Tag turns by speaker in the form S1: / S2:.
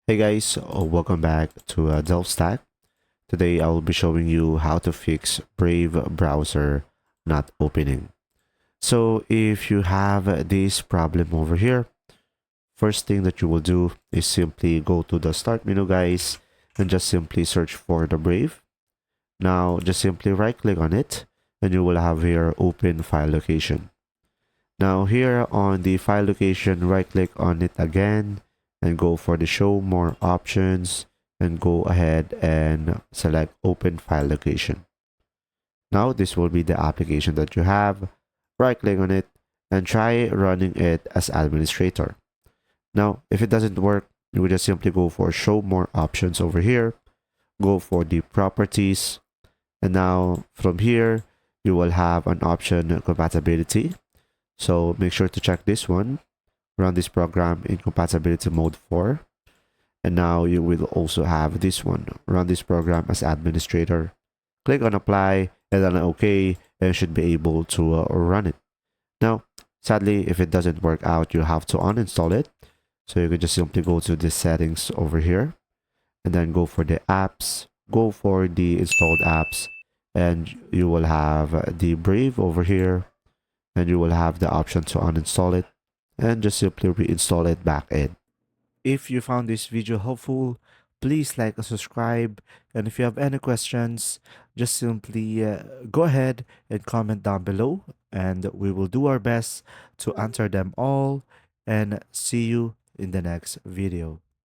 S1: Hey guys, welcome back to Delve Stack. Today I will be showing you how to fix Brave browser not opening. So if you have this problem over here, first thing that you will do is simply go to the start menu guys and just simply search for the Brave. Now just simply right click on it and you will have here open file location. Now here on the file location, right click on it again and go for the show more options and go ahead and select open file location. Now this will be the application that you have. Right click on it and try running it as administrator. Now if it doesn't work, you will just simply go for show more options over here, go for the properties, and now from here you will have an option compatibility. So make sure to check this one. Run this program in compatibility mode 4. And now you will also have this one. Run this program as administrator. Click on apply and then OK, and you should be able to run it. Now, sadly, if it doesn't work out, you have to uninstall it. So you can just simply go to the settings over here and then go for the apps, go for the installed apps, and you will have the Brave over here, and you will have the option to uninstall it and just simply reinstall it back in. If you found this video helpful, please like and subscribe. And if you have any questions, just simply go ahead and comment down below, and we will do our best to answer them all. And see you in the next video.